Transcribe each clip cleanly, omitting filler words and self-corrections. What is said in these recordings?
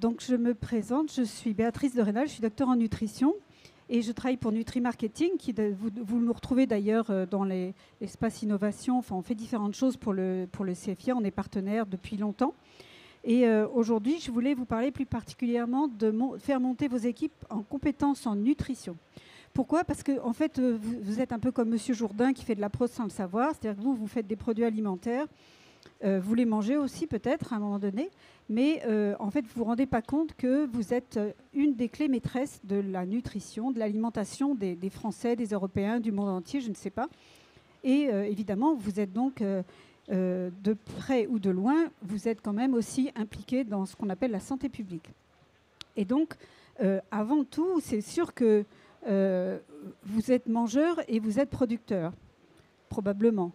Donc je me présente, je suis Béatrice de Rénal, je suis docteur en nutrition et je travaille pour Nutri-Marketing. Vous nous retrouvez d'ailleurs dans l'espace innovation. Enfin, on fait différentes choses pour le CFIA, on est partenaire depuis longtemps. Et aujourd'hui, je voulais vous parler plus particulièrement de faire monter vos équipes en compétences en nutrition. Pourquoi ? Parce que en fait, vous êtes un peu comme Monsieur Jourdain qui fait de la prose sans le savoir. C'est-à-dire que vous faites des produits alimentaires, vous les mangez aussi peut-être à un moment donné, mais en fait, vous ne vous rendez pas compte que vous êtes une des clés maîtresses de la nutrition, de l'alimentation des Français, des Européens, du monde entier, je ne sais pas. Et évidemment, vous êtes donc, de près ou de loin, vous êtes quand même aussi impliqué dans ce qu'on appelle la santé publique. Et donc, avant tout, c'est sûr que vous êtes mangeur et vous êtes producteur, probablement.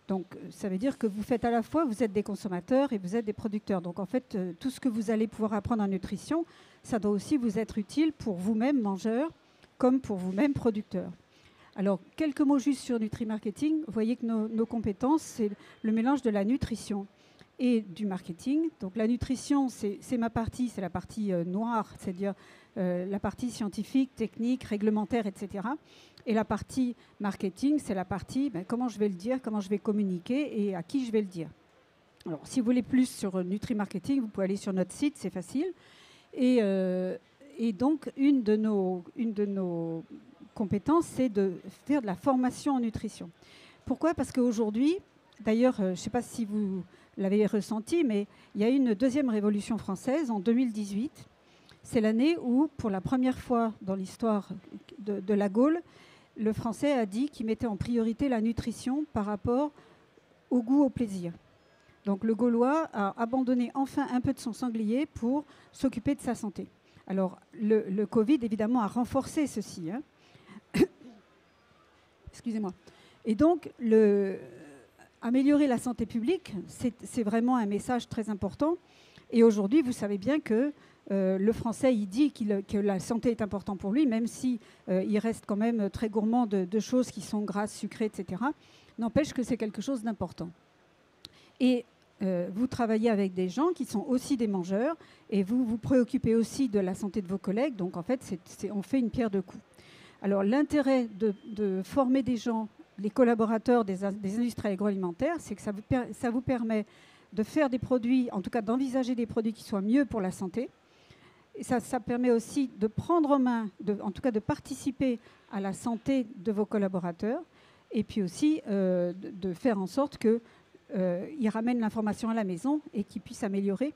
Donc, ça veut dire que vous faites à la fois, vous êtes des consommateurs et vous êtes des producteurs. Donc, en fait, tout ce que vous allez pouvoir apprendre en nutrition, ça doit aussi vous être utile pour vous-même mangeur, comme pour vous-même producteur. Alors, quelques mots juste sur Nutri-Marketing. Vous voyez que nos compétences, c'est le mélange de la nutrition et du marketing. Donc, la nutrition, c'est ma partie, c'est la partie noire, c'est-à-dire la partie scientifique, technique, réglementaire, etc. Et la partie marketing, c'est la partie comment je vais le dire, comment je vais communiquer et à qui je vais le dire. Alors, si vous voulez plus sur Nutri-Marketing, vous pouvez aller sur notre site, c'est facile. Et donc, une de nos compétences, c'est de faire de la formation en nutrition. Pourquoi ? Parce qu'aujourd'hui, d'ailleurs, je ne sais pas si vous l'avez ressenti, mais il y a eu une deuxième révolution française en 2018. C'est l'année où, pour la première fois dans l'histoire de la Gaule, le Français a dit qu'il mettait en priorité la nutrition par rapport au goût, au plaisir. Donc le Gaulois a abandonné enfin un peu de son sanglier pour s'occuper de sa santé. Alors le Covid, évidemment, a renforcé ceci. Excusez-moi. Et donc, améliorer la santé publique, c'est vraiment un message très important. Et aujourd'hui, vous savez bien que le Français, il dit que la santé est importante pour lui, même si il reste quand même très gourmand de choses qui sont grasses, sucrées, etc. N'empêche que c'est quelque chose d'important. Et vous travaillez avec des gens qui sont aussi des mangeurs et vous vous préoccupez aussi de la santé de vos collègues. Donc, en fait, on fait une pierre deux coups. Alors, l'intérêt de former des gens, les collaborateurs des industries agroalimentaires, c'est que ça vous permet de faire des produits, en tout cas d'envisager des produits qui soient mieux pour la santé. Et ça permet aussi de prendre en main, en tout cas de participer à la santé de vos collaborateurs et puis aussi de faire en sorte qu'ils ramènent l'information à la maison et qu'ils puissent améliorer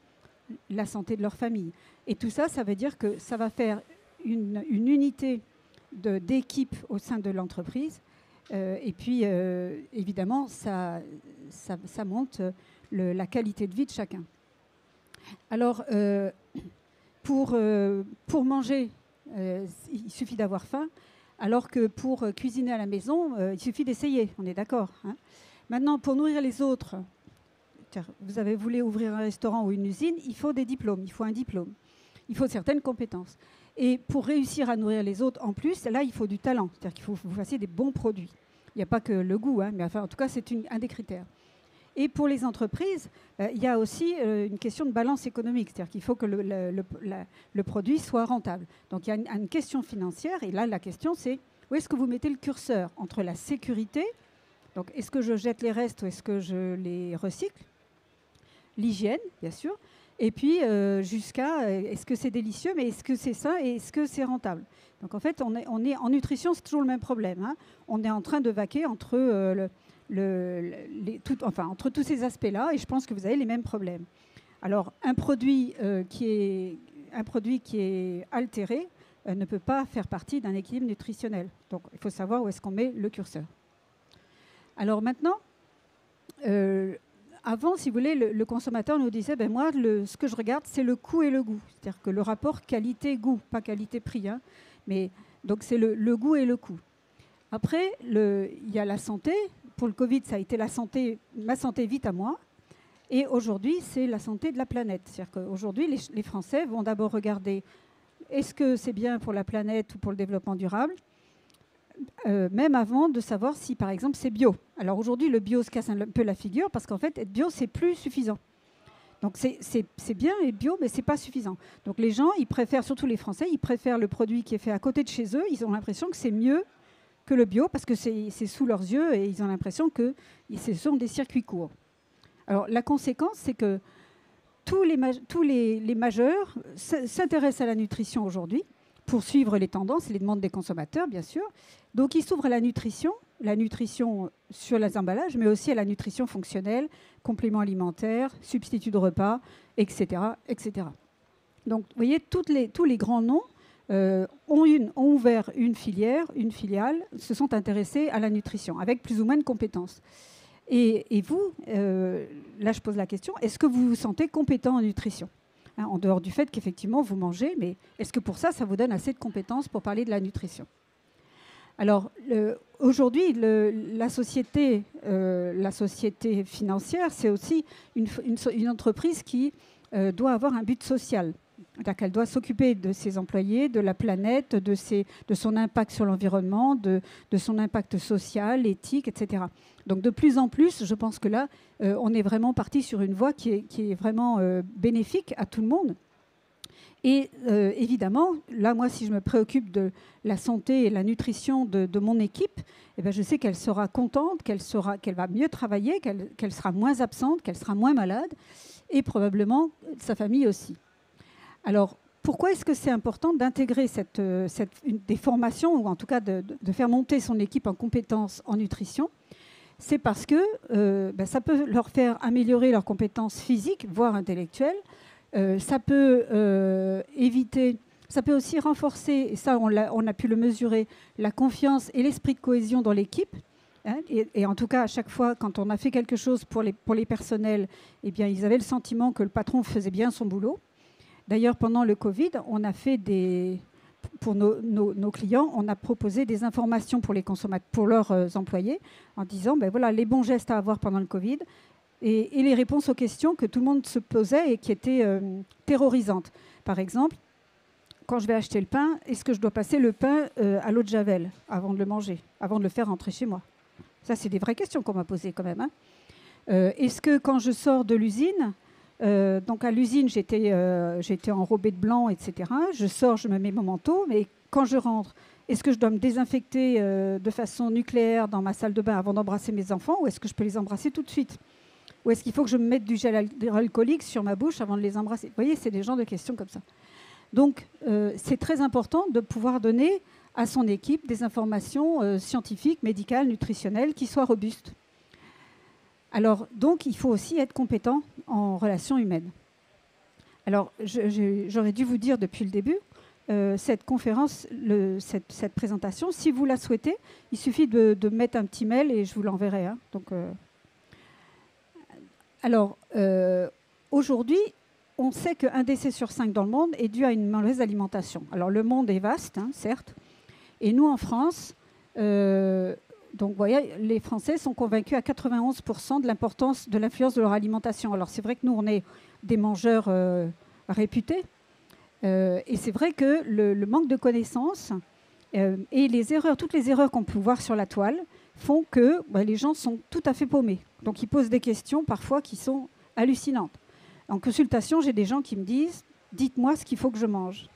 la santé de leur famille. Et tout ça, ça veut dire que ça va faire une unité d'équipe au sein de l'entreprise. Et puis, évidemment, ça monte la qualité de vie de chacun. Alors, pour manger, il suffit d'avoir faim, alors que pour cuisiner à la maison, il suffit d'essayer, on est d'accord, hein. Maintenant, pour nourrir les autres, vous voulu ouvrir un restaurant ou une usine, il faut des diplômes, il faut un diplôme, il faut certaines compétences. Et pour réussir à nourrir les autres, en plus, là, il faut du talent, c'est-à-dire qu'il faut que vous fassiez des bons produits. Il n'y a pas que le goût, hein, mais enfin, en tout cas, c'est un des critères. Et pour les entreprises, il y a aussi une question de balance économique, c'est-à-dire qu'il faut que le produit soit rentable. Donc il y a une question financière, et là la question c'est où est-ce que vous mettez le curseur entre la sécurité, donc est-ce que je jette les restes ou est-ce que je les recycle, l'hygiène bien sûr, et puis jusqu'à est-ce que c'est délicieux, mais est-ce que c'est ça et est-ce que c'est rentable. Donc en fait on est en nutrition, c'est toujours le même problème, hein. On est en train de vaquer entre entre tous ces aspects-là, et je pense que vous avez les mêmes problèmes. Alors, un produit qui est altéré ne peut pas faire partie d'un équilibre nutritionnel. Donc, il faut savoir où est-ce qu'on met le curseur. Alors maintenant, avant, si vous voulez, le consommateur nous disait, moi, ce que je regarde, c'est le coût et le goût. C'est-à-dire que le rapport qualité-goût, pas qualité-prix, hein, mais donc c'est le goût et le coût. Après, il y a la santé. Pour le Covid, ça a été ma santé vite à moi. Et aujourd'hui, c'est la santé de la planète. C'est-à-dire qu'aujourd'hui, les Français vont d'abord regarder est-ce que c'est bien pour la planète ou pour le développement durable, même avant de savoir si, par exemple, c'est bio. Alors aujourd'hui, le bio se casse un peu la figure parce qu'en fait, être bio, c'est plus suffisant. Donc c'est bien et bio, mais ce n'est pas suffisant. Donc les gens, ils préfèrent, surtout les Français, ils préfèrent le produit qui est fait à côté de chez eux. Ils ont l'impression que c'est mieux que le bio parce que c'est sous leurs yeux et ils ont l'impression que ce sont des circuits courts. Alors la conséquence, c'est que tous les majeurs s'intéressent à la nutrition aujourd'hui pour suivre les tendances et les demandes des consommateurs, bien sûr. Donc ils s'ouvrent à la nutrition sur les emballages, mais aussi à la nutrition fonctionnelle, compléments alimentaires, substituts de repas, etc., etc. Donc, vous voyez, tous les grands noms ont ouvert une filiale, se sont intéressés à la nutrition, avec plus ou moins de compétences. Et vous, là je pose la question, est-ce que vous vous sentez compétent en nutrition ? En dehors du fait qu'effectivement vous mangez, mais est-ce que pour ça vous donne assez de compétences pour parler de la nutrition ? Alors, aujourd'hui, la société financière, c'est aussi une entreprise qui doit avoir un but social. C'est-à-dire qu'elle doit s'occuper de ses employés, de la planète, de son impact sur l'environnement, de son impact social, éthique, etc. Donc, de plus en plus, je pense que là, on est vraiment parti sur une voie qui est vraiment bénéfique à tout le monde. Et évidemment, là, moi, si je me préoccupe de la santé et la nutrition de mon équipe, eh bien, je sais qu'elle sera contente, qu'elle va mieux travailler, qu'elle sera moins absente, qu'elle sera moins malade, et probablement sa famille aussi. Alors, pourquoi est-ce que c'est important d'intégrer des formations, ou en tout cas de faire monter son équipe en compétences en nutrition ? C'est parce que ça peut leur faire améliorer leurs compétences physiques, voire intellectuelles. Ça peut ça peut aussi renforcer, et ça on a pu le mesurer, la confiance et l'esprit de cohésion dans l'équipe. Hein, et en tout cas, à chaque fois, quand on a fait quelque chose pour les personnels, eh bien, ils avaient le sentiment que le patron faisait bien son boulot. D'ailleurs, pendant le Covid, on a fait pour nos clients, on a proposé des informations pour les consommateurs, pour leurs employés, en disant, voilà, les bons gestes à avoir pendant le Covid. Et les réponses aux questions que tout le monde se posait et qui étaient terrorisantes. Par exemple, quand je vais acheter le pain, est-ce que je dois passer le pain à l'eau de Javel avant de le manger, avant de le faire rentrer chez moi ? Ça, c'est des vraies questions qu'on m'a posées quand même. Hein. Est-ce que quand je sors de l'usine, donc à l'usine, j'étais enrobée de blanc, etc. Je sors, je me mets mon manteau, mais quand je rentre, est-ce que je dois me désinfecter de façon nucléaire dans ma salle de bain avant d'embrasser mes enfants, ou est-ce que je peux les embrasser tout de suite ? Ou est-ce qu'il faut que je me mette du gel alcoolique sur ma bouche avant de les embrasser ? Vous voyez, c'est des genres de questions comme ça. Donc, c'est très important de pouvoir donner à son équipe des informations scientifiques, médicales, nutritionnelles qui soient robustes. Alors, donc, il faut aussi être compétent en relations humaines. Alors, j'aurais dû vous dire depuis le début, cette conférence, cette présentation, si vous la souhaitez, il suffit de mettre un petit mail et je vous l'enverrai. Hein. Donc, alors, aujourd'hui, on sait qu'un décès sur 5 dans le monde est dû à une mauvaise alimentation. Alors, le monde est vaste, hein, certes. Et nous, en France, donc, vous voyez, les Français sont convaincus à 91% de l'importance de l'influence de leur alimentation. Alors, c'est vrai que nous, on est des mangeurs réputés. Et c'est vrai que le manque de connaissances et les erreurs, toutes les erreurs qu'on peut voir sur la toile, font que les gens sont tout à fait paumés. Donc, ils posent des questions parfois qui sont hallucinantes. En consultation, j'ai des gens qui me disent « Dites-moi ce qu'il faut que je mange ».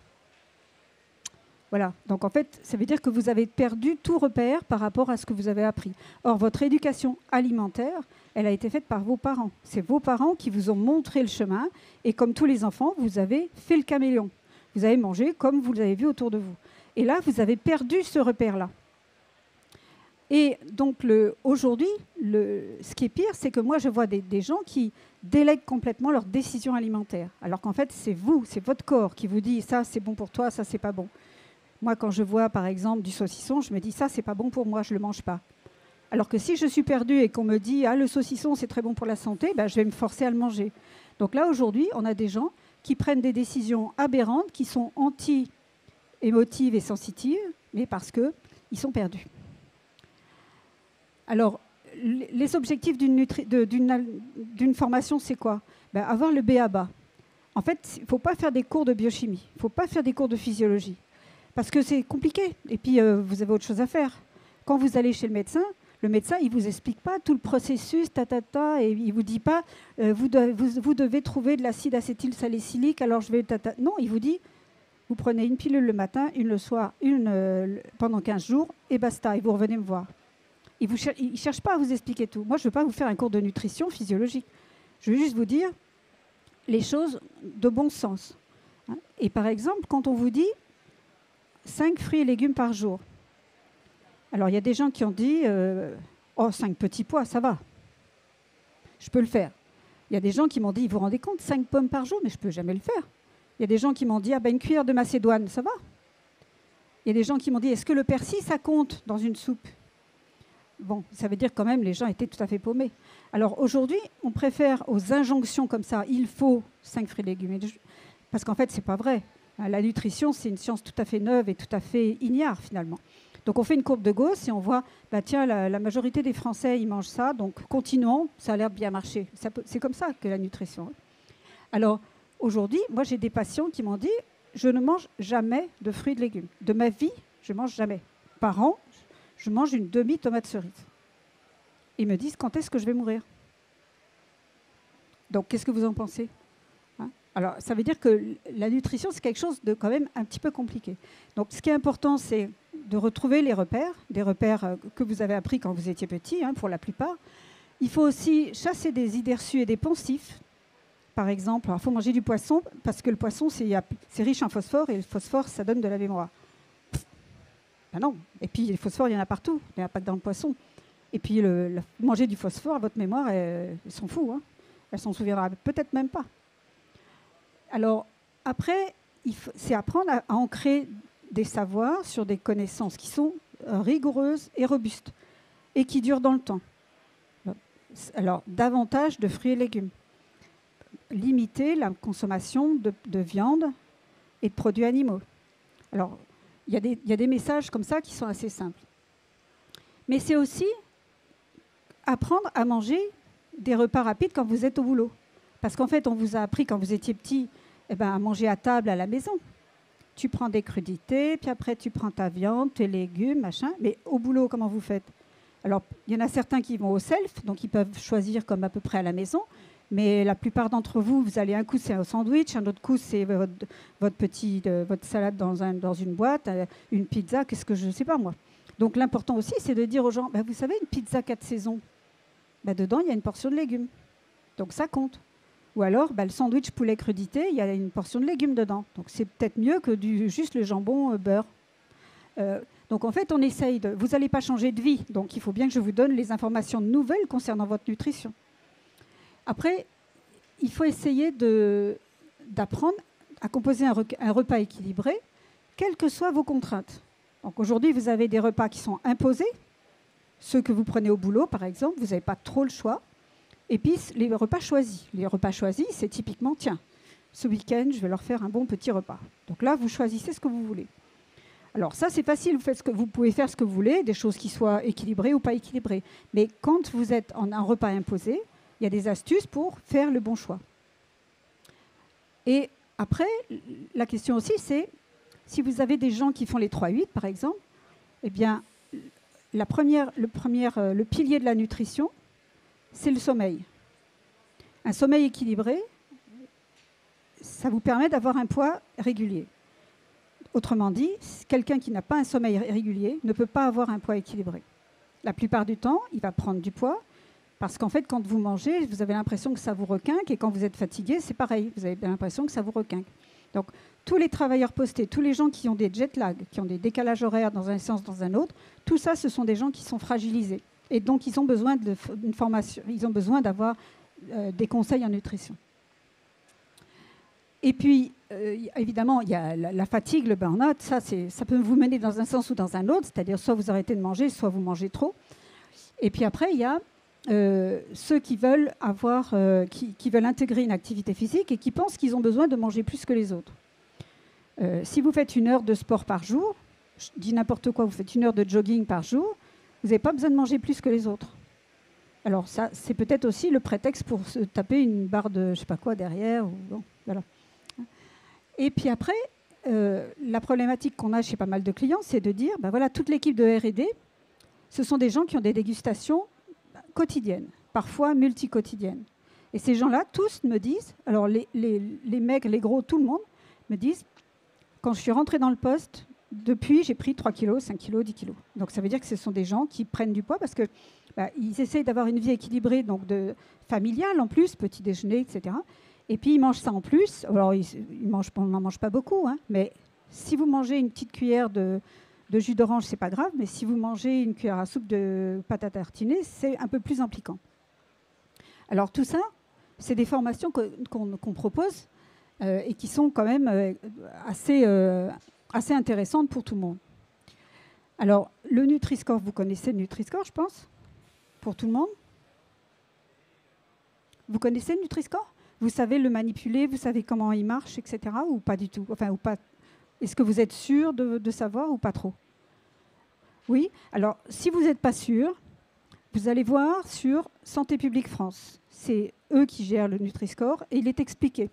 Voilà. Donc, en fait, ça veut dire que vous avez perdu tout repère par rapport à ce que vous avez appris. Or, votre éducation alimentaire, elle a été faite par vos parents. C'est vos parents qui vous ont montré le chemin. Et comme tous les enfants, vous avez fait le caméléon. Vous avez mangé comme vous l'avez vu autour de vous. Et là, vous avez perdu ce repère-là. Et donc, aujourd'hui, ce qui est pire, c'est que moi, je vois des gens qui délèguent complètement leurs décisions alimentaires. Alors qu'en fait, c'est vous, c'est votre corps qui vous dit « ça, c'est bon pour toi, ça, c'est pas bon ». Moi, quand je vois, par exemple, du saucisson, je me dis « ça, c'est pas bon pour moi, je le mange pas ». Alors que si je suis perdue et qu'on me dit « ah, le saucisson, c'est très bon pour la santé », je vais me forcer à le manger. Donc là, aujourd'hui, on a des gens qui prennent des décisions aberrantes, qui sont anti-émotives et sensitives, mais parce qu'ils sont perdus. Alors, les objectifs d'une formation, c'est quoi ? Avoir le B.A.-BA. En fait, il ne faut pas faire des cours de biochimie, il ne faut pas faire des cours de physiologie, parce que c'est compliqué, et puis vous avez autre chose à faire. Quand vous allez chez le médecin, Le médecin, il ne vous explique pas tout le processus, et il ne vous dit pas vous devez trouver de l'acide acétylsalicylique, alors je vais... Non, il vous dit vous prenez une pilule le matin, une le soir, pendant 15 jours, et basta, et vous revenez me voir. Il ne cherche pas à vous expliquer tout. Moi, je ne veux pas vous faire un cours de nutrition physiologique. Je veux juste vous dire les choses de bon sens. Et par exemple, quand on vous dit 5 fruits et légumes par jour, alors il y a des gens qui ont dit 5 petits pois, ça va. Je peux le faire. Il y a des gens qui m'ont dit, vous vous rendez compte, 5 pommes par jour, mais je ne peux jamais le faire. Il y a des gens qui m'ont dit, une cuillère de macédoine, ça va. Il y a des gens qui m'ont dit, est-ce que le persil, ça compte dans une soupe? Bon, ça veut dire quand même les gens étaient tout à fait paumés. Alors aujourd'hui, on préfère aux injonctions comme ça, il faut 5 fruits et légumes. Parce qu'en fait, ce n'est pas vrai. La nutrition, c'est une science tout à fait neuve et tout à fait ignare finalement. Donc on fait une courbe de Gauss et on voit, tiens, la majorité des Français, ils mangent ça, donc continuons, ça a l'air de bien marcher. C'est comme ça que la nutrition. Alors aujourd'hui, moi j'ai des patients qui m'ont dit, je ne mange jamais de fruits et de légumes. De ma vie, je ne mange jamais. Par an, je mange une demi-tomate cerise. Ils me disent, quand est-ce que je vais mourir? Donc qu'est-ce que vous en pensez? Alors, ça veut dire que la nutrition, c'est quelque chose de quand même un petit peu compliqué. Donc, ce qui est important, c'est de retrouver les repères, des repères que vous avez appris quand vous étiez petit, pour la plupart. Il faut aussi chasser des idées reçues et des poncifs. Par exemple, il faut manger du poisson, parce que le poisson, c'est riche en phosphore, et le phosphore, ça donne de la mémoire. Non. Et puis, le phosphore, il y en a partout, il n'y en a pas que dans le poisson. Et puis, manger du phosphore, votre mémoire, elle s'en fout. Elle s'en souviendra peut-être même pas. Alors, après, c'est apprendre à ancrer des savoirs sur des connaissances qui sont rigoureuses et robustes et qui durent dans le temps. Alors, davantage de fruits et légumes. Limiter la consommation de viande et de produits animaux. Alors, il y a des messages comme ça qui sont assez simples. Mais c'est aussi apprendre à manger des repas rapides quand vous êtes au boulot. Parce qu'en fait, on vous a appris quand vous étiez petit à manger à table à la maison. Tu prends des crudités, puis après tu prends ta viande, tes légumes, machin. Mais au boulot, comment vous faites? Alors, il y en a certains qui vont au self, donc ils peuvent choisir comme à peu près à la maison. Mais la plupart d'entre vous, vous allez un coup c'est un sandwich, un autre coup c'est votre salade dans une boîte, une pizza, qu'est-ce que je ne sais pas moi. Donc l'important aussi, c'est de dire aux gens, vous savez, une pizza 4 saisons, dedans il y a une portion de légumes. Donc ça compte. Ou alors, le sandwich poulet crudité, il y a une portion de légumes dedans. Donc, c'est peut-être mieux que juste le jambon beurre. Donc, en fait, on essaye de... Vous n'allez pas changer de vie. Donc, il faut bien que je vous donne les informations nouvelles concernant votre nutrition. Après, il faut essayer d'apprendre à composer un repas équilibré, quelles que soient vos contraintes. Donc, aujourd'hui, vous avez des repas qui sont imposés. Ceux que vous prenez au boulot, par exemple, vous n'avez pas trop le choix. Et puis, les repas choisis. Les repas choisis, c'est typiquement, tiens, ce week-end, je vais leur faire un bon petit repas. Donc là, vous choisissez ce que vous voulez. Alors ça, c'est facile, vous pouvez faire ce que vous voulez, des choses qui soient équilibrées ou pas équilibrées. Mais quand vous êtes en un repas imposé, il y a des astuces pour faire le bon choix. Et après, la question aussi, c'est, si vous avez des gens qui font les 3-8, par exemple, eh bien, le pilier de la nutrition, c'est le sommeil. Un sommeil équilibré, ça vous permet d'avoir un poids régulier. Autrement dit, quelqu'un qui n'a pas un sommeil régulier ne peut pas avoir un poids équilibré. La plupart du temps, il va prendre du poids parce qu'en fait, quand vous mangez, vous avez l'impression que ça vous requinque et quand vous êtes fatigué, c'est pareil. Vous avez l'impression que ça vous requinque. Donc, tous les travailleurs postés, tous les gens qui ont des jet lag, qui ont des décalages horaires dans un sens, dans un autre, tout ça, ce sont des gens qui sont fragilisés. Et donc, ils ont besoin d'une formation, ils ont besoin d'avoir des conseils en nutrition. Et puis, évidemment, il y a la fatigue, le burn-out, ça peut vous mener dans un sens ou dans un autre, c'est-à-dire soit vous arrêtez de manger, soit vous mangez trop. Et puis après, il y a ceux qui veulent qui veulent intégrer une activité physique et qui pensent qu'ils ont besoin de manger plus que les autres. Si vous faites 1 heure de sport par jour, je dis n'importe quoi, vous faites 1 heure de jogging par jour, vous n'avez pas besoin de manger plus que les autres. Alors ça, c'est peut-être aussi le prétexte pour se taper une barre de je ne sais pas quoi derrière. Bon, voilà. Et puis après, la problématique qu'on a chez pas mal de clients, c'est de dire, voilà, toute l'équipe de R&D, ce sont des gens qui ont des dégustations quotidiennes, parfois multi-quotidiennes. Et ces gens-là, tous me disent, alors les mecs, les gros, tout le monde, me disent, quand je suis rentrée dans le poste, depuis, j'ai pris 3 kilos, 5 kilos, 10 kilos. Donc ça veut dire que ce sont des gens qui prennent du poids parce que ils essayent d'avoir une vie équilibrée, donc familiale en plus, petit déjeuner, etc. Et puis ils mangent ça en plus. Alors on n'en mange pas beaucoup, hein, mais si vous mangez une petite cuillère de jus d'orange, c'est pas grave, mais si vous mangez une cuillère à soupe de pâte à tartiner, c'est un peu plus impliquant. Alors tout ça, c'est des formations qu'on propose et qui sont quand même assez intéressantes pour tout le monde. Alors, le Nutri-Score, vous connaissez le Nutri-Score, je pense, pour tout le monde. Vous connaissez le Nutri-Score? Vous savez le manipuler, vous savez comment il marche, etc. ou pas du tout? Enfin, ou pas. Est-ce que vous êtes sûr de savoir ou pas trop? Oui. Alors, si vous n'êtes pas sûr, vous allez voir sur Santé publique France. C'est eux qui gèrent le Nutri-Score et il est expliqué.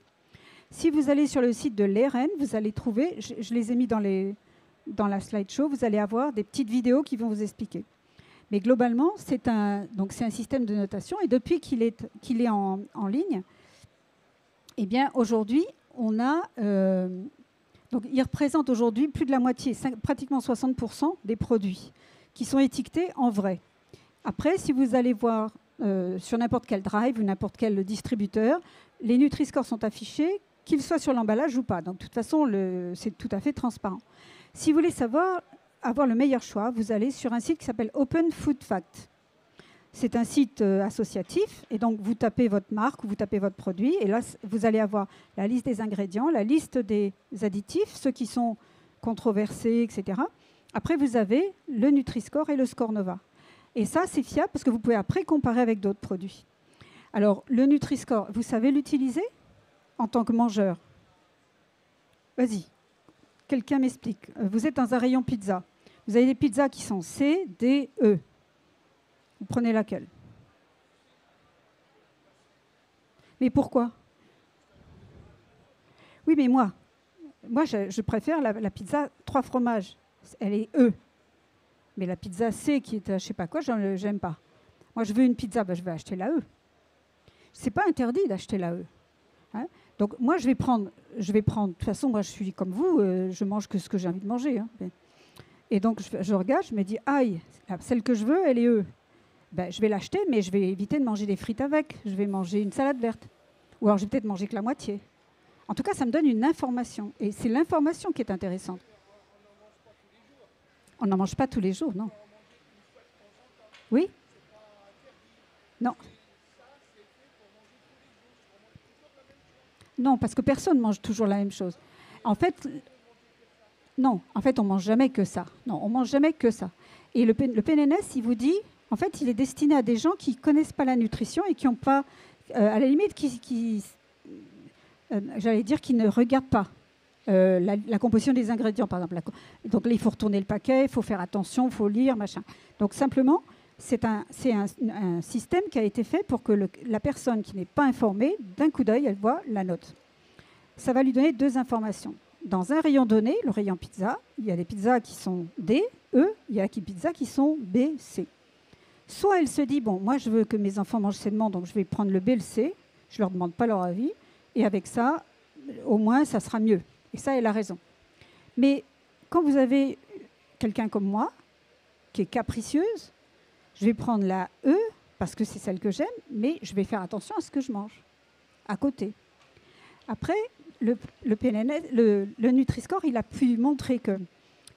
Si vous allez sur le site de l'ERN, vous allez trouver, je les ai mis dans la slideshow, vous allez avoir des petites vidéos qui vont vous expliquer. Mais globalement, c'est un système de notation et depuis qu'il est en ligne, eh bien aujourd'hui, on a... donc il représente aujourd'hui plus de la moitié, pratiquement 60% des produits qui sont étiquetés en vrai. Après, si vous allez voir sur n'importe quel drive ou n'importe quel distributeur, les Nutri-Score sont affichés, qu'ils soient sur l'emballage ou pas. Donc, de toute façon, c'est tout à fait transparent. Si vous voulez avoir le meilleur choix, vous allez sur un site qui s'appelle Open Food Fact. C'est un site associatif, et donc vous tapez votre marque ou vous tapez votre produit, et là, vous allez avoir la liste des ingrédients, la liste des additifs, ceux qui sont controversés, etc. Après, vous avez le Nutri-Score et le Score Nova. Et ça, c'est fiable parce que vous pouvez après comparer avec d'autres produits. Alors, le Nutri-Score, vous savez l'utiliser en tant que mangeur? Vas-y, quelqu'un m'explique. Vous êtes dans un rayon pizza. Vous avez des pizzas qui sont C, D, E. Vous prenez laquelle? Mais pourquoi? Oui, mais moi je préfère la pizza 3 fromages. Elle est E. Mais la pizza C, qui est je ne sais pas quoi, j'aime pas. Moi, je veux une pizza, je vais acheter la E. Ce n'est pas interdit d'acheter la E. Hein. Donc, moi, je vais prendre... De toute façon, moi, je suis comme vous, je mange que ce que j'ai envie de manger. Hein. Et donc, je regarde, je me dis, aïe, celle que je veux, elle est E. Je vais l'acheter, mais je vais éviter de manger des frites avec. Je vais manger une salade verte. Ou alors, je vais peut-être manger que la moitié. En tout cas, ça me donne une information. Et c'est l'information qui est intéressante. On n'en mange pas tous les jours, non? Oui? Non. Non, parce que personne ne mange toujours la même chose. En fait, non. En fait, on ne mange jamais que ça. Non, on ne mange jamais que ça. Et le PNNS, il vous dit, en fait, il est destiné à des gens qui ne connaissent pas la nutrition et qui n'ont pas, à la limite, j'allais dire, qui ne regardent pas. La composition des ingrédients, par exemple. Donc là, il faut retourner le paquet, il faut faire attention, il faut lire, machin. Donc simplement, c'est un système qui a été fait pour que la personne qui n'est pas informée, d'un coup d'œil, elle voit la note. Ça va lui donner 2 informations. Dans un rayon donné, le rayon pizza, il y a des pizzas qui sont D, E, il y a des pizzas qui sont B, C. Soit elle se dit, bon, moi je veux que mes enfants mangent sainement, donc je vais prendre le B, le C, je ne leur demande pas leur avis, et avec ça, au moins, ça sera mieux. Et ça, elle a raison. Mais quand vous avez quelqu'un comme moi, qui est capricieuse, je vais prendre la E, parce que c'est celle que j'aime, mais je vais faire attention à ce que je mange, à côté. Après, le PNNS, le Nutri-Score, il a pu montrer que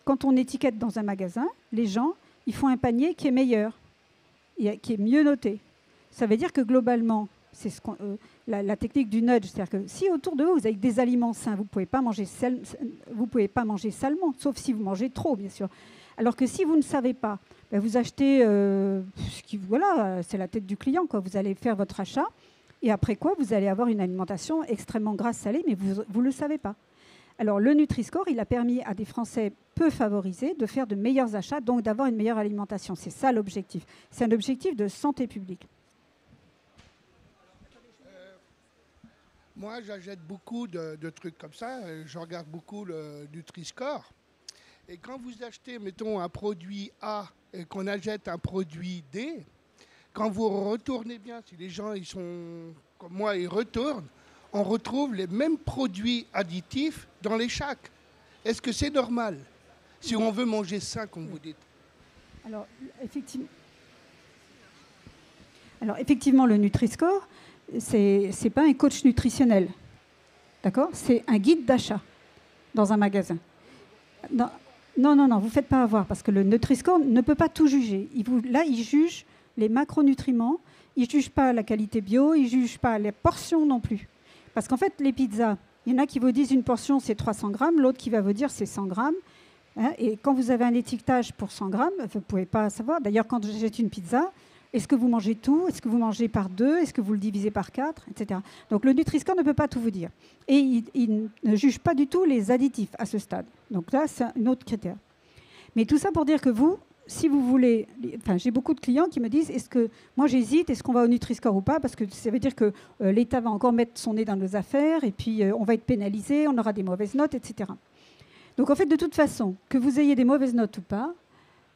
quand on étiquette dans un magasin, les gens, ils font un panier qui est meilleur, qui est mieux noté. Ça veut dire que globalement, c'est la technique du nudge, c'est-à-dire que si autour de vous, vous avez des aliments sains, vous ne pouvez pas manger salement, sauf si vous mangez trop, bien sûr. Alors que si vous ne savez pas, vous achetez, voilà, c'est la tête du client, quoi. Vous allez faire votre achat, et après quoi, vous allez avoir une alimentation extrêmement grasse, salée, mais vous ne le savez pas. Alors le Nutri-Score, il a permis à des Français peu favorisés de faire de meilleurs achats, donc d'avoir une meilleure alimentation. C'est ça l'objectif. C'est un objectif de santé publique. Moi, j'achète beaucoup de trucs comme ça. Je regarde beaucoup le Nutri-Score. Et quand vous achetez, mettons, un produit A et qu'on achète un produit D, quand vous retournez bien, si les gens ils sont comme moi, ils retournent, on retrouve les mêmes produits additifs dans les sacs. Est-ce que c'est normal si on veut manger sain, comme vous dites? Alors, effectivement, le Nutri-Score, c'est pas un coach nutritionnel. D'accord? C'est un guide d'achat dans un magasin. Non, vous ne faites pas avoir, parce que le Nutri-Score ne peut pas tout juger. Il juge les macronutriments, il ne juge pas la qualité bio, il ne juge pas les portions non plus. Parce qu'en fait, les pizzas, il y en a qui vous disent une portion c'est 300 grammes, l'autre qui va vous dire c'est 100 grammes. Hein, et quand vous avez un étiquetage pour 100 grammes, vous ne pouvez pas savoir. D'ailleurs, quand j'achète une pizza, est-ce que vous mangez tout? Est-ce que vous mangez par 2? Est-ce que vous le divisez par 4? Etc. Donc le Nutri-Score ne peut pas tout vous dire. Et il ne juge pas du tout les additifs à ce stade. Donc là, c'est un autre critère. Mais tout ça pour dire que vous, si vous voulez... Enfin, j'ai beaucoup de clients qui me disent, est-ce que... Moi, j'hésite, est-ce qu'on va au Nutri-Score ou pas? Parce que ça veut dire que l'État va encore mettre son nez dans nos affaires et puis on va être pénalisé, on aura des mauvaises notes, etc. Donc en fait, de toute façon, que vous ayez des mauvaises notes ou pas,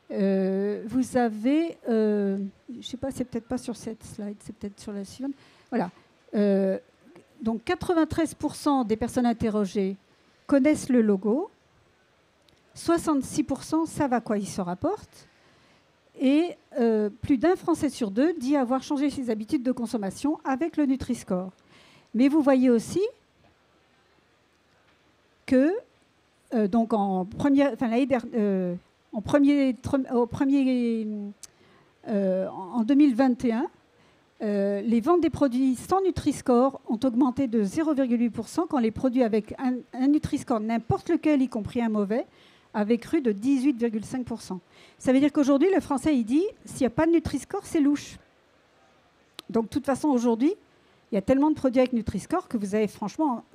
vous avez, je ne sais pas, c'est peut-être pas sur cette slide, c'est peut-être sur la suivante. Voilà. Donc 93% des personnes interrogées connaissent le logo, 66% savent à quoi il se rapporte, et plus d'un Français sur deux dit avoir changé ses habitudes de consommation avec le Nutri-Score. Mais vous voyez aussi que donc en 2021, les ventes des produits sans Nutri-Score ont augmenté de 0,8% quand les produits avec un Nutri-Score, n'importe lequel, y compris un mauvais, avaient cru de 18,5%. Ça veut dire qu'aujourd'hui, le Français, il dit, s'il n'y a pas de Nutri-Score, c'est louche. Donc, de toute façon, aujourd'hui, il y a tellement de produits avec Nutri-Score que vous avez, franchement,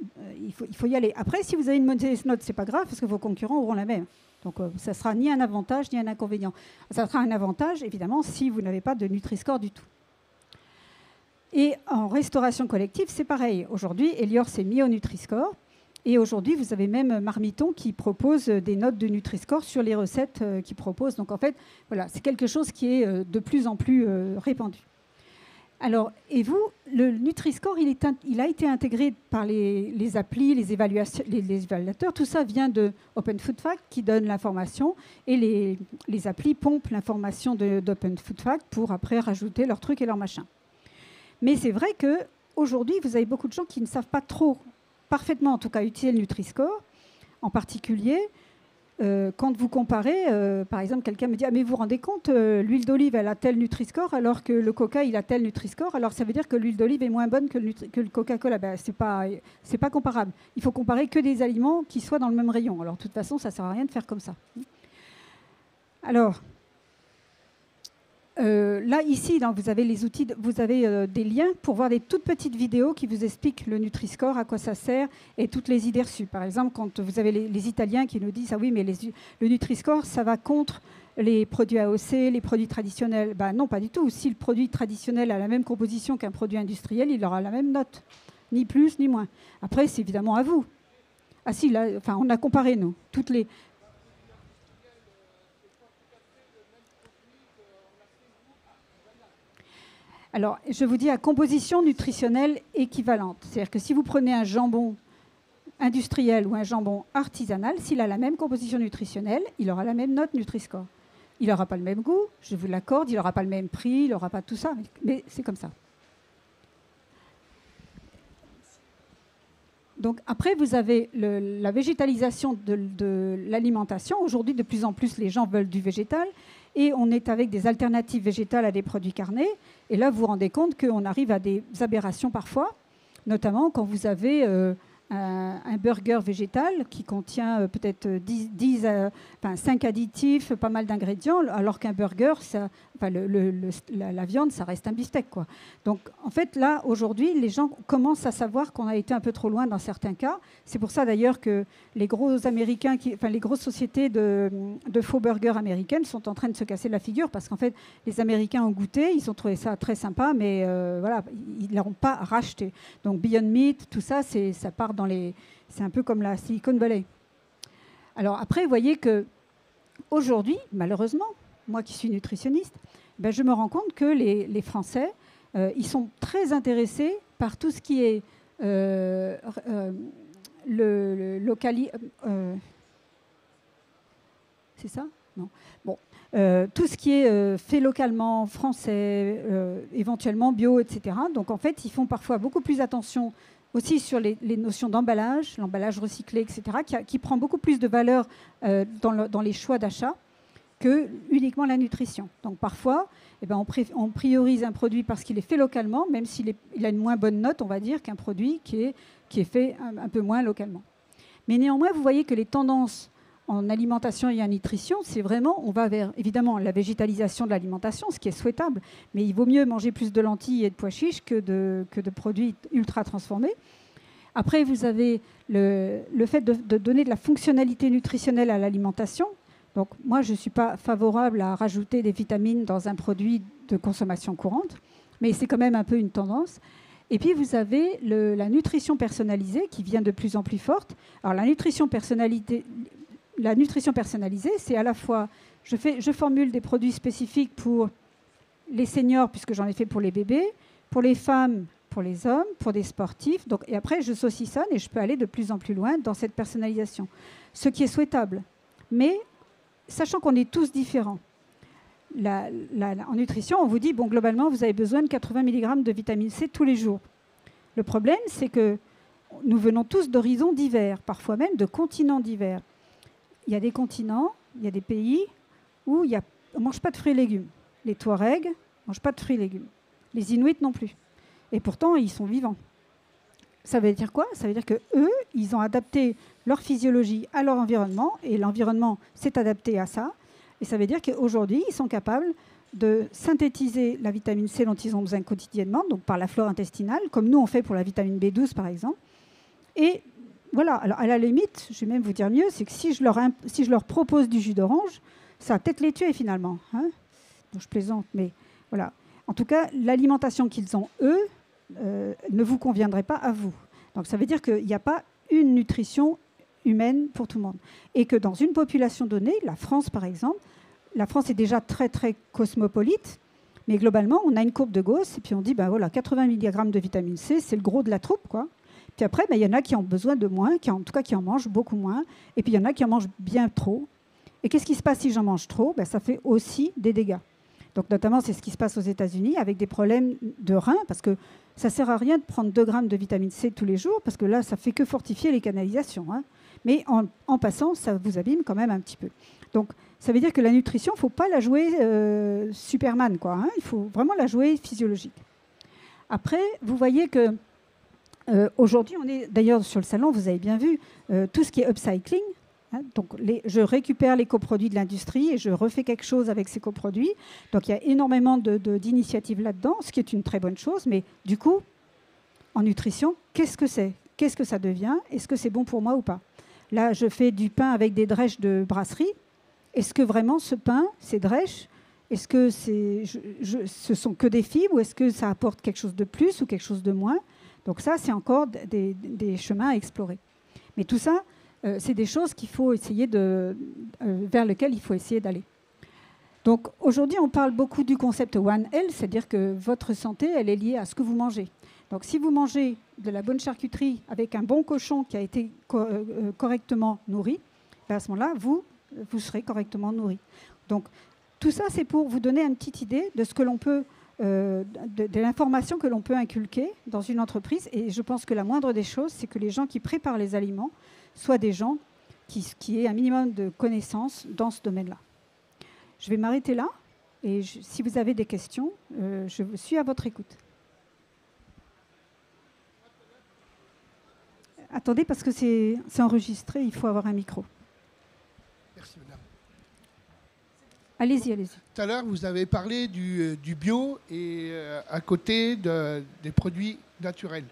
il faut y aller. Après, si vous avez une mauvaise note, ce n'est pas grave, parce que vos concurrents auront la même. Donc, ça ne sera ni un avantage, ni un inconvénient. Ça sera un avantage, évidemment, si vous n'avez pas de Nutri-Score du tout. Et en restauration collective, c'est pareil. Aujourd'hui, Elior s'est mis au Nutri-Score. Et aujourd'hui, vous avez même Marmiton qui propose des notes de Nutri-Score sur les recettes qu'il propose. Donc, en fait, voilà, c'est quelque chose qui est de plus en plus répandu. Alors, et vous, le Nutri-Score, il a été intégré par les applis, les évaluateurs. Tout ça vient de Open Food Fact qui donne l'information et les applis pompent l'information d'Open Food Fact pour après rajouter leurs trucs et leurs machins. Mais c'est vrai qu'aujourd'hui, vous avez beaucoup de gens qui ne savent pas trop, parfaitement en tout cas, utiliser le Nutri-Score. En particulier, quand vous comparez, par exemple, quelqu'un me dit « Ah, mais vous vous rendez compte, l'huile d'olive, elle a tel Nutri-Score, alors que le Coca, il a tel Nutri-Score. Alors, ça veut dire que l'huile d'olive est moins bonne que le Coca-Cola. » Ben, c'est pas comparable. Il faut comparer que des aliments qui soient dans le même rayon. Alors, de toute façon, ça ne sert à rien de faire comme ça. Alors, là, ici, vous avez les outils, vous avez des liens pour voir des toutes petites vidéos qui vous expliquent le Nutri-Score, à quoi ça sert et toutes les idées reçues. Par exemple, quand vous avez les Italiens qui nous disent « Ah oui, mais le Nutri-Score, ça va contre les produits AOC, les produits traditionnels. » Ben non, pas du tout. Si le produit traditionnel a la même composition qu'un produit industriel, il aura la même note. Ni plus, ni moins. Après, c'est évidemment à vous. Ah si, là, enfin, on a comparé, nous, toutes les... Alors, je vous dis à composition nutritionnelle équivalente. C'est-à-dire que si vous prenez un jambon industriel ou un jambon artisanal, s'il a la même composition nutritionnelle, il aura la même note Nutri-Score. Il n'aura pas le même goût, je vous l'accorde, il n'aura pas le même prix, il n'aura pas tout ça, mais c'est comme ça. Donc après, vous avez la végétalisation de l'alimentation. Aujourd'hui, de plus en plus, les gens veulent du végétal. Et on est avec des alternatives végétales à des produits carnés. Et là, vous vous rendez compte qu'on arrive à des aberrations parfois, notamment quand vous avez un burger végétal qui contient peut-être 5 additifs, pas mal d'ingrédients, alors qu'un burger, la viande, ça reste un beefsteak, quoi. Donc, en fait, là, aujourd'hui, les gens commencent à savoir qu'on a été un peu trop loin dans certains cas. C'est pour ça, d'ailleurs, que les gros Américains, les grosses sociétés de faux burgers américaines sont en train de se casser la figure parce qu'en fait, les Américains ont goûté, ils ont trouvé ça très sympa, mais voilà, ils ne l'ont pas racheté. Donc, Beyond Meat, tout ça, ça part c'est un peu comme la Silicon Valley. Alors après, vous voyez que aujourd'hui, malheureusement, moi qui suis nutritionniste, ben, je me rends compte que les Français, ils sont très intéressés par tout ce qui est c'est ça? Non. Bon. Tout ce qui est fait localement, français, éventuellement bio, etc. Donc en fait, ils font parfois beaucoup plus attention aussi sur les notions d'emballage, l'emballage recyclé, etc., qui prend beaucoup plus de valeur dans les choix d'achat que uniquement la nutrition. Donc parfois, eh ben, on priorise un produit parce qu'il est fait localement, même s'il a une moins bonne note, on va dire, qu'un produit qui est fait un peu moins localement. Mais néanmoins, vous voyez que les tendances en alimentation et en nutrition, c'est vraiment, on va vers, évidemment, la végétalisation de l'alimentation, ce qui est souhaitable, mais il vaut mieux manger plus de lentilles et de pois chiches que de produits ultra transformés. Après, vous avez le fait de donner de la fonctionnalité nutritionnelle à l'alimentation. Donc, moi, je ne suis pas favorable à rajouter des vitamines dans un produit de consommation courante, mais c'est quand même un peu une tendance. Et puis, vous avez la nutrition personnalisée qui vient de plus en plus forte. Alors, la nutrition personnalisée, c'est à la fois, je formule des produits spécifiques pour les seniors, puisque j'en ai fait pour les bébés, pour les femmes, pour les hommes, pour des sportifs. Donc, et après, je saucissonne et je peux aller de plus en plus loin dans cette personnalisation, ce qui est souhaitable. Mais sachant qu'on est tous différents, en nutrition, on vous dit, bon, globalement, vous avez besoin de 80 mg de vitamine C tous les jours. Le problème, c'est que nous venons tous d'horizons divers, parfois même de continents divers. Il y a des continents, il y a des pays où on ne mange pas de fruits et légumes. Les Touaregs ne mangent pas de fruits et légumes. Les Inuits non plus. Et pourtant, ils sont vivants. Ça veut dire quoi? Ça veut dire qu'eux, ils ont adapté leur physiologie à leur environnement, et l'environnement s'est adapté à ça. Et ça veut dire qu'aujourd'hui, ils sont capables de synthétiser la vitamine C dont ils ont besoin quotidiennement, donc par la flore intestinale, comme nous on fait pour la vitamine B12 par exemple. Et voilà, alors à la limite, je vais même vous dire mieux, c'est que si je leur propose du jus d'orange, ça va peut-être les tuer finalement. Hein, donc je plaisante, mais voilà. En tout cas, l'alimentation qu'ils ont, eux, ne vous conviendrait pas à vous. Donc ça veut dire qu'il n'y a pas une nutrition humaine pour tout le monde. Et que dans une population donnée, la France par exemple, la France est déjà très très cosmopolite, mais globalement, on a une courbe de Gauss, et puis on dit, ben voilà, 80 mg de vitamine C, c'est le gros de la troupe, quoi. Puis après, il y en a qui ont besoin de moins, en tout cas qui en mangent beaucoup moins, et puis il y en a qui en mangent bien trop. Et qu'est-ce qui se passe si j'en mange trop? Ça fait aussi des dégâts. Donc notamment, c'est ce qui se passe aux États-Unis avec des problèmes de reins, parce que ça ne sert à rien de prendre 2 grammes de vitamine C tous les jours, parce que là, ça ne fait que fortifier les canalisations. Hein. Mais en passant, ça vous abîme quand même un petit peu. Donc ça veut dire que la nutrition, il ne faut pas la jouer Superman, quoi. Hein. Il faut vraiment la jouer physiologique. Après, vous voyez que aujourd'hui, on est d'ailleurs sur le salon, vous avez bien vu, tout ce qui est upcycling. Hein, donc je récupère les coproduits de l'industrie et je refais quelque chose avec ces coproduits. Donc il y a énormément d'initiatives là-dedans, ce qui est une très bonne chose. Mais du coup, en nutrition, qu'est-ce que c'est? Qu'est-ce que ça devient? Est-ce que c'est bon pour moi ou pas? Là, je fais du pain avec des drèches de brasserie. Est-ce que vraiment ce pain, ces drèches, est-ce que ce sont que des fibres ou est-ce que ça apporte quelque chose de plus ou quelque chose de moins? Donc ça, c'est encore des chemins à explorer. Mais tout ça, c'est des choses qu'il faut essayer vers lesquelles il faut essayer d'aller. Donc aujourd'hui, on parle beaucoup du concept One Health, c'est-à-dire que votre santé, elle est liée à ce que vous mangez. Donc si vous mangez de la bonne charcuterie avec un bon cochon qui a été correctement nourri, à ce moment-là, vous serez correctement nourri. Donc tout ça, c'est pour vous donner une petite idée de ce que l'on peut, de l'information que l'on peut inculquer dans une entreprise. Et je pense que la moindre des choses, c'est que les gens qui préparent les aliments soient des gens qui aient un minimum de connaissances dans ce domaine-là. Je vais m'arrêter là. Et si vous avez des questions, je suis à votre écoute. Attendez, parce que c'est enregistré, il faut avoir un micro. Merci, madame. Allez-y, allez-y. Tout à l'heure, vous avez parlé du bio et à côté des produits naturels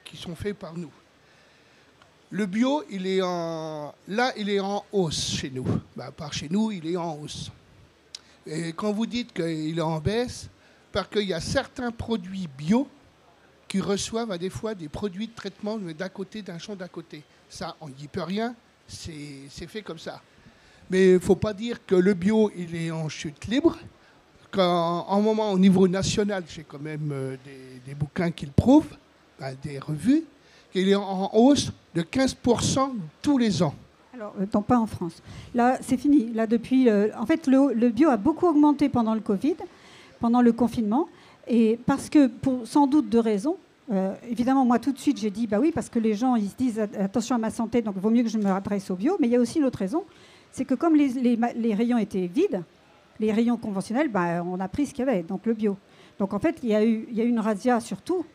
qui sont faits par nous. Le bio, il est en hausse chez nous. Par chez nous, il est en hausse. Et quand vous dites qu'il est en baisse, parce qu'il y a certains produits bio qui reçoivent à des fois des produits de traitement d'un côté, d'un champ d'à côté. Ça, on n'y peut rien, c'est fait comme ça. Mais il ne faut pas dire que le bio, il est en chute libre. En moment, au niveau national, j'ai quand même des bouquins qui le prouvent, des revues, qu'il est en hausse de 15% tous les ans. Alors, non, pas en France. Là, c'est fini. Là, depuis, en fait, le bio a beaucoup augmenté pendant le Covid, pendant le confinement, et parce que, pour sans doute de raisons, évidemment, moi, tout de suite, j'ai dit, bah oui, parce que les gens, ils se disent, attention à ma santé, donc il vaut mieux que je me adresse au bio. Mais il y a aussi une autre raison, c'est que comme les rayons étaient vides, les rayons conventionnels, bah, on a pris ce qu'il y avait, donc le bio. Donc, en fait, il y a eu une razzia sur tout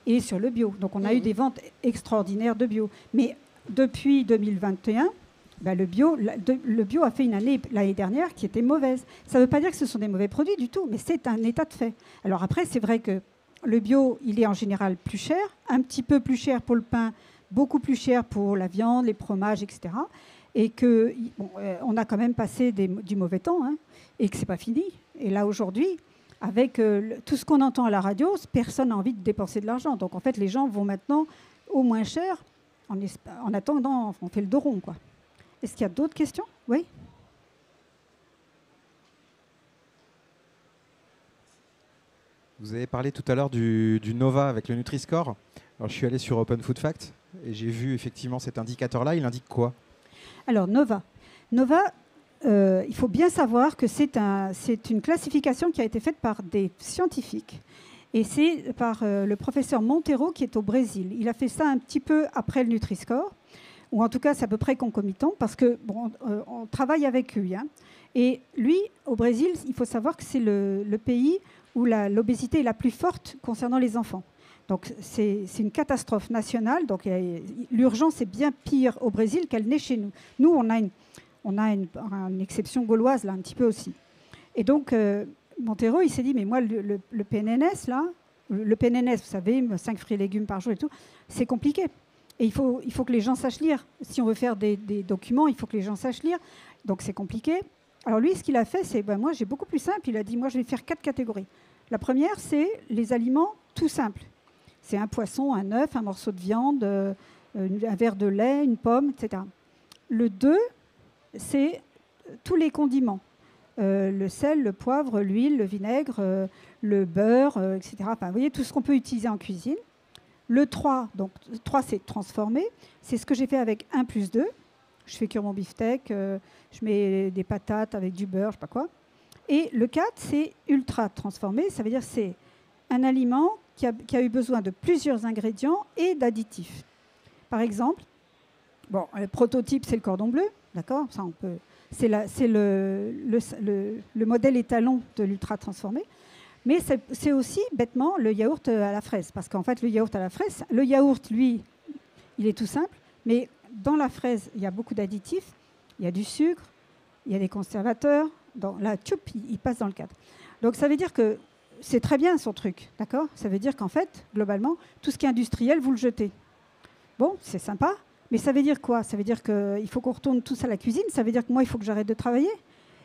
et sur le bio. Donc, on a eu des ventes extraordinaires de bio. Mais depuis 2021, ben le bio a fait une année l'année dernière qui était mauvaise. Ça ne veut pas dire que ce sont des mauvais produits du tout, mais c'est un état de fait. Alors après, c'est vrai que le bio, il est en général plus cher, un petit peu plus cher pour le pain, beaucoup plus cher pour la viande, les fromages, etc. Et qu'on a quand même passé du mauvais temps, hein, et que ce n'est pas fini. Et là, aujourd'hui, avec tout ce qu'on entend à la radio, personne n'a envie de dépenser de l'argent. Donc en fait, les gens vont maintenant au moins cher. En attendant, on fait le dos rond, quoi. Est-ce qu'il y a d'autres questions? Oui. Vous avez parlé tout à l'heure du Nova avec le Nutri-Score. Alors, je suis allé sur Open Food Facts et j'ai vu effectivement cet indicateur-là. Il indique quoi? Alors, Nova, il faut bien savoir que c'est une classification qui a été faite par des scientifiques. Et c'est par le professeur Monteiro qui est au Brésil. Il a fait ça un petit peu après le Nutri-Score, ou en tout cas c'est à peu près concomitant, parce que on travaille avec lui. Hein. Et lui, au Brésil, il faut savoir que c'est le pays où l'obésité est la plus forte concernant les enfants. Donc c'est une catastrophe nationale. Donc l'urgence est bien pire au Brésil qu'elle n'est chez nous. Nous, on a une exception gauloise là un petit peu aussi. Et donc Monteiro, il s'est dit, mais moi, le PNNS, là, le PNNS, vous savez, 5 fruits et légumes par jour et tout, c'est compliqué. Et il faut que les gens sachent lire. Si on veut faire des documents, il faut que les gens sachent lire. Donc, c'est compliqué. Alors, lui, ce qu'il a fait, c'est, moi, j'ai beaucoup plus simple. Il a dit, moi, je vais faire 4 catégories. La première, c'est les aliments tout simples. C'est un poisson, un œuf, un morceau de viande, un verre de lait, une pomme, etc. Le 2, c'est tous les condiments. Le sel, le poivre, l'huile, le vinaigre, le beurre, etc. Enfin, vous voyez, tout ce qu'on peut utiliser en cuisine. Le 3, donc 3, c'est transformé. C'est ce que j'ai fait avec 1+2. Je fais cuire mon beefsteak, je mets des patates avec du beurre, je ne sais pas quoi. Et le 4, c'est ultra transformé. Ça veut dire que c'est un aliment qui a eu besoin de plusieurs ingrédients et d'additifs. Par exemple, le prototype, c'est le cordon bleu. D'accord, ça, on peut... C'est le modèle étalon de l'ultra transformé. Mais c'est aussi, bêtement, le yaourt à la fraise. Parce qu'en fait, le yaourt à la fraise, le yaourt, lui, il est tout simple. Mais dans la fraise, il y a beaucoup d'additifs. Il y a du sucre, il y a des conservateurs. Il passe dans le cadre. Donc, ça veut dire que c'est très bien, son truc. D'accord ? Ça veut dire qu'en fait, globalement, tout ce qui est industriel, vous le jetez. Bon, c'est sympa. Mais ça veut dire quoi? Ça veut dire qu'il faut qu'on retourne tous à la cuisine. Ça veut dire que moi, il faut que j'arrête de travailler.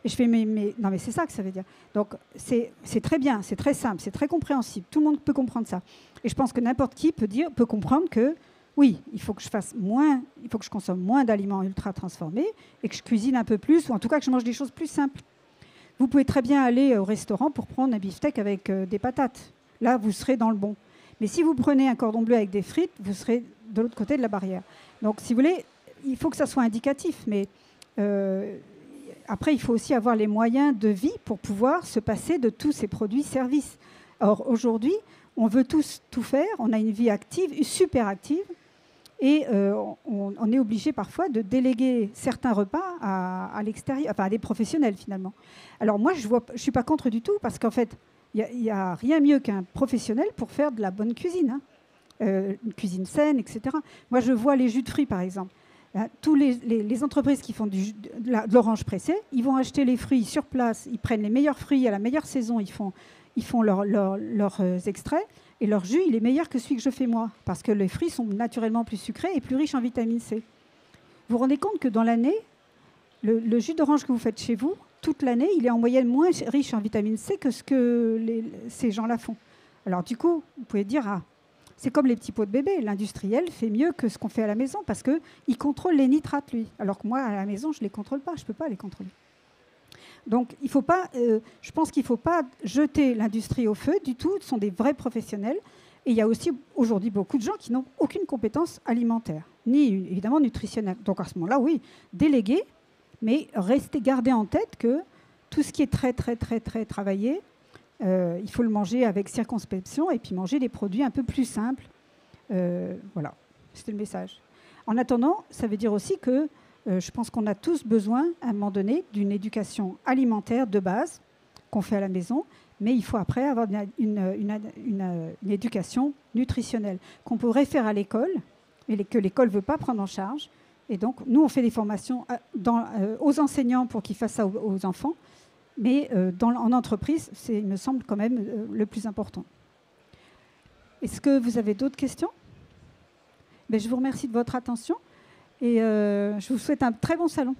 Et je fais, non, mais c'est ça que ça veut dire. Donc, c'est très bien, c'est très simple, c'est très compréhensible. Tout le monde peut comprendre ça. Et je pense que n'importe qui peut comprendre que, oui, il faut que je consomme moins d'aliments ultra transformés et que je cuisine un peu plus, ou en tout cas que je mange des choses plus simples. Vous pouvez très bien aller au restaurant pour prendre un beefsteak avec des patates. Là, vous serez dans le bon. Mais si vous prenez un cordon bleu avec des frites, vous serez de l'autre côté de la barrière. Donc, si vous voulez, il faut que ça soit indicatif. Mais après, il faut aussi avoir les moyens de vie pour pouvoir se passer de tous ces produits-services. Or, aujourd'hui, on veut tous tout faire. On a une vie active, super active. Et on est obligé parfois de déléguer certains repas à l'extérieur, enfin à des professionnels finalement. Alors moi, je ne suis pas contre du tout, parce qu'en fait, il n'y a rien mieux qu'un professionnel pour faire de la bonne cuisine, hein. Une cuisine saine, etc. Moi, je vois les jus de fruits, par exemple. Tous les entreprises qui font de l'orange pressée, ils vont acheter les fruits sur place, ils prennent les meilleurs fruits à la meilleure saison, ils font leurs extraits, et leur jus, il est meilleur que celui que je fais moi, parce que les fruits sont naturellement plus sucrés et plus riches en vitamine C. Vous vous rendez compte que dans l'année, le jus d'orange que vous faites chez vous, toute l'année, il est en moyenne moins riche en vitamine C que ce que ces gens-là font. Alors du coup, vous pouvez dire, C'est comme les petits pots de bébé. L'industriel fait mieux que ce qu'on fait à la maison parce qu'il contrôle les nitrates, lui. Alors que moi, à la maison, je ne les contrôle pas. Je ne peux pas les contrôler. Donc, il faut pas, je pense qu'il ne faut pas jeter l'industrie au feu du tout. Ce sont des vrais professionnels. Et il y a aussi aujourd'hui beaucoup de gens qui n'ont aucune compétence alimentaire, ni évidemment nutritionnelle. Donc à ce moment-là, oui, déléguer, mais garder en tête que tout ce qui est très, très, très, très travaillé, il faut le manger avec circonspection et puis manger des produits un peu plus simples. Voilà, c'était le message. En attendant, ça veut dire aussi que je pense qu'on a tous besoin, à un moment donné, d'une éducation alimentaire de base qu'on fait à la maison, mais il faut après avoir une éducation nutritionnelle qu'on pourrait faire à l'école, mais que l'école ne veut pas prendre en charge. Et donc, nous, on fait des formations aux enseignants pour qu'ils fassent ça aux enfants, mais en entreprise, c'est, il me semble, quand même le plus important. Est-ce que vous avez d'autres questions ? Je vous remercie de votre attention et je vous souhaite un très bon salon.